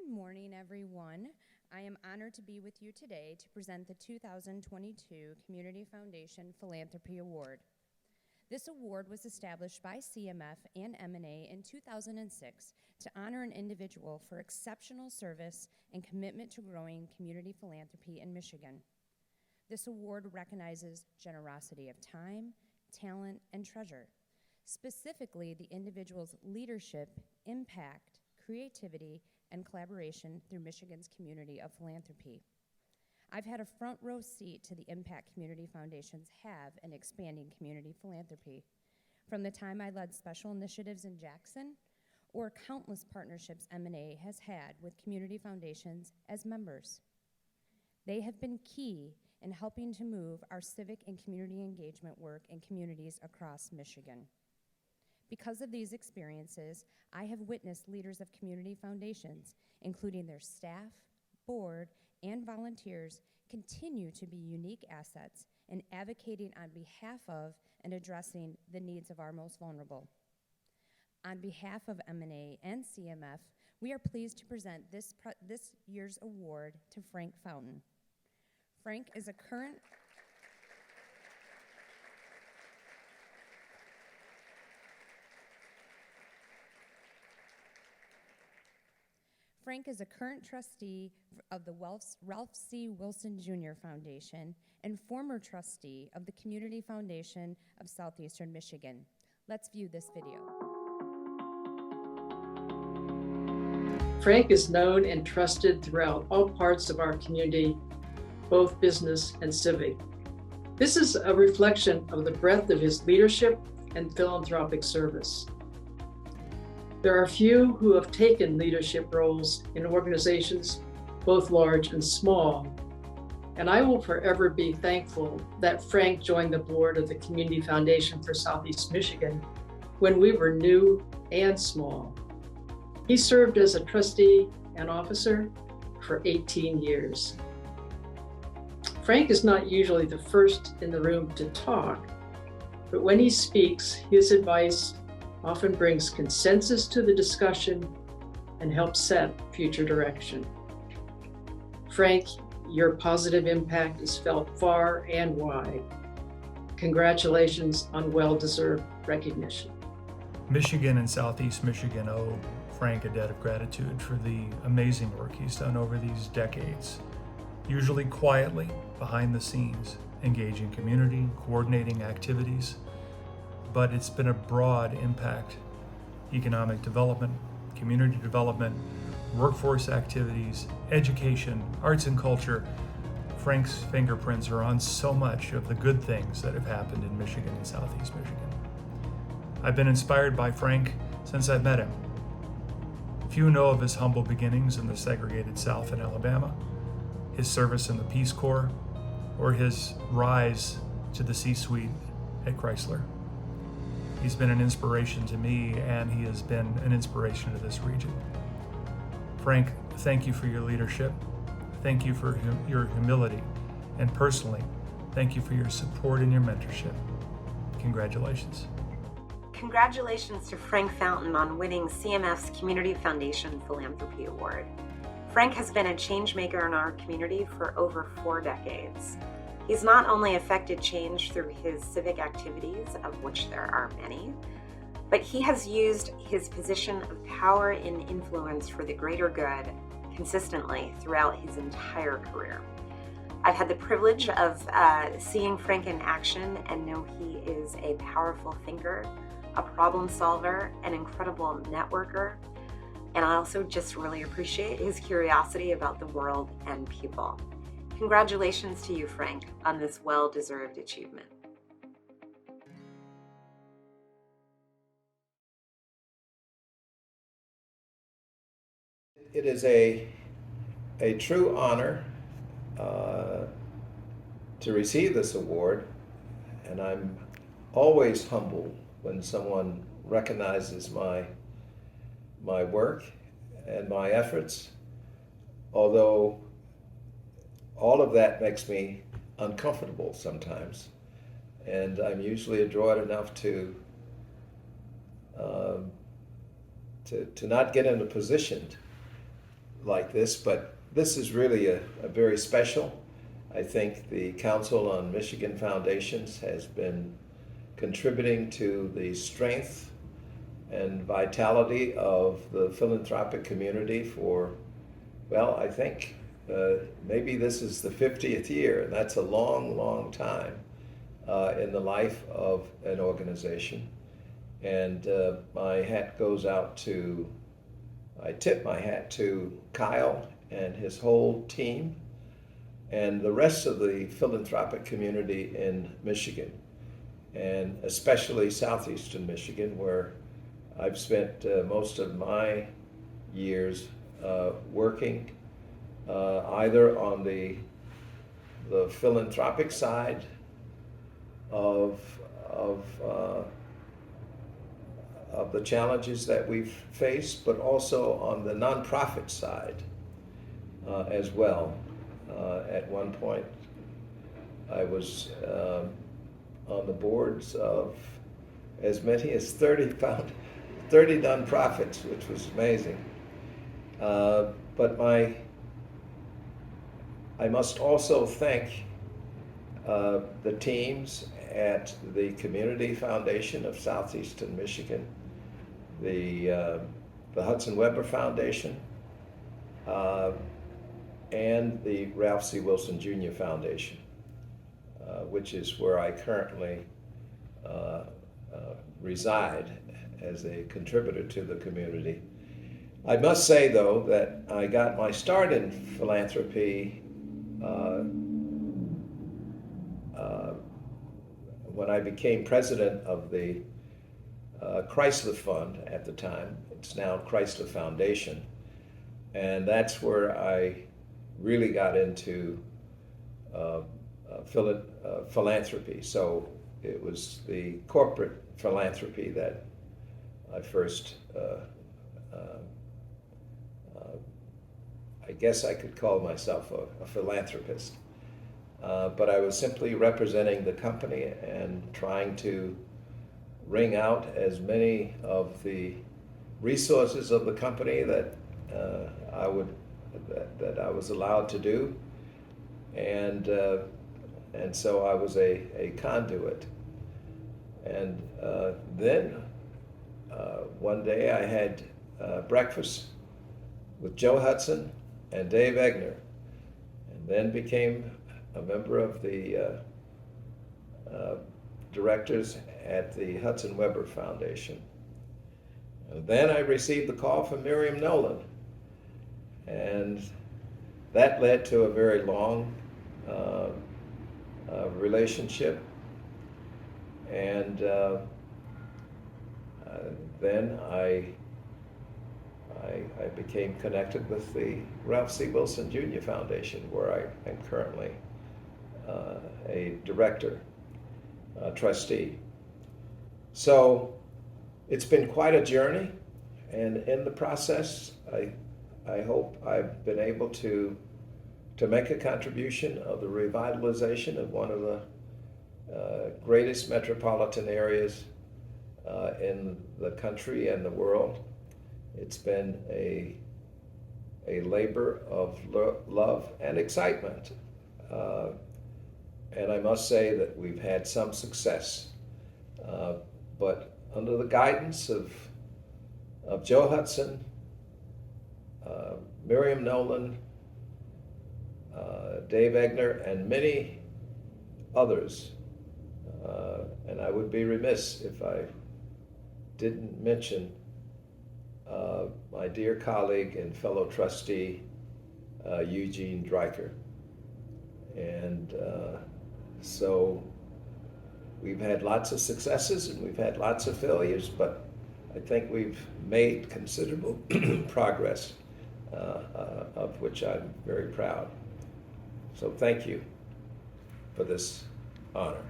Good morning, everyone. I am honored to be with you today to present the 2022 Community Foundation Philanthropy Award. This award was established by CMF and M&A in 2006 to honor an individual for exceptional service and commitment to growing community philanthropy in Michigan. This award recognizes generosity of time, talent, and treasure, specifically the individual's leadership, impact, creativity, and collaboration through Michigan's community of philanthropy. I've had a front row seat to the impact community foundations have in expanding community philanthropy, from the time I led special initiatives in Jackson, or countless partnerships M&A has had with community foundations as members. They have been key in helping to move our civic and community engagement work in communities across Michigan. Because of these experiences, I have witnessed leaders of community foundations, including their staff, board, and volunteers, continue to be unique assets in advocating on behalf of and addressing the needs of our most vulnerable. On behalf of M&A and CMF, we are pleased to present this year's award to Frank Fountain. Frank is a current trustee of the Ralph C. Wilson Jr. Foundation and former trustee of the Community Foundation of Southeastern Michigan. Let's view this video. Frank is known and trusted throughout all parts of our community, both business and civic. This is a reflection of the breadth of his leadership and philanthropic service. There are few who have taken leadership roles in organizations, both large and small, and I will forever be thankful that Frank joined the board of the Community Foundation for Southeast Michigan when we were new and small. He served as a trustee and officer for 18 years. Frank is not usually the first in the room to talk, but when he speaks, his advice often brings consensus to the discussion and helps set future direction. Frank, your positive impact is felt far and wide. Congratulations on well-deserved recognition. Michigan and Southeast Michigan owe Frank a debt of gratitude for the amazing work he's done over these decades, usually quietly, behind the scenes, engaging community, coordinating activities, but it's been a broad impact: economic development, community development, workforce activities, education, arts and culture. Frank's fingerprints are on so much of the good things that have happened in Michigan and Southeast Michigan. I've been inspired by Frank since I've met him. Few know of his humble beginnings in the segregated South in Alabama, his service in the Peace Corps, or his rise to the C-suite at Chrysler. He's been an inspiration to me, and he has been an inspiration to this region. Frank, thank you for your leadership. Thank you for your humility. And personally, thank you for your support and your mentorship. Congratulations. Congratulations to Frank Fountain on winning CMF's Community Foundation Philanthropy Award. Frank has been a change maker in our community for over 4 decades. He's not only affected change through his civic activities, of which there are many, but he has used his position of power and influence for the greater good consistently throughout his entire career. I've had the privilege of seeing Frank in action and know he is a powerful thinker, a problem solver, an incredible networker, and I also just really appreciate his curiosity about the world and people. Congratulations to you, Frank, on this well-deserved achievement. It is a true honor to receive this award, and I'm always humbled when someone recognizes my work and my efforts, although all of that makes me uncomfortable sometimes, and I'm usually adroit enough to not get in a position like this, but this is really a very special. I think the Council on Michigan Foundations has been contributing to the strength and vitality of the philanthropic community for, well, I think maybe this is the 50th year, and that's a long, long time in the life of an organization. And my hat goes out to, I tip my hat to Kyle and his whole team and the rest of the philanthropic community in Michigan, and especially southeastern Michigan, where I've spent most of my years working either on the philanthropic side of the challenges that we've faced, but also on the nonprofit side as well. At one point, I was on the boards of as many as 30 nonprofits, which was amazing. But I must also thank the teams at the Community Foundation of Southeastern Michigan, the Hudson Weber Foundation, and the Ralph C. Wilson Jr. Foundation, which is where I currently reside as a contributor to the community. I must say, though, that I got my start in philanthropy when I became president of the Chrysler Fund at the time. It's now Chrysler Foundation. And that's where I really got into philanthropy. So it was the corporate philanthropy that I first, I guess I could call myself a philanthropist. But I was simply representing the company and trying to wring out as many of the resources of the company that I was allowed to do, and so I was a conduit. And then one day I had breakfast with Joe Hudson and Dave Egner, and then became a member of the directors at the Hudson Weber Foundation. And then I received the call from Miriam Nolan, and that led to a very long relationship. And then I became connected with the Ralph C. Wilson Jr. Foundation, where I am currently a director, trustee. So it's been quite a journey, and in the process, I hope I've been able to make a contribution of the revitalization of one of the greatest metropolitan areas in the country and the world. It's been a labor of love and excitement. And I must say that we've had some success. But under the guidance of Joe Hudson, Miriam Nolan, Dave Egner, and many others, and I would be remiss if I didn't mention my dear colleague and fellow trustee, Eugene Dreiker. And so we've had lots of successes and we've had lots of failures, but I think we've made considerable progress, of which I'm very proud. So thank you for this honor.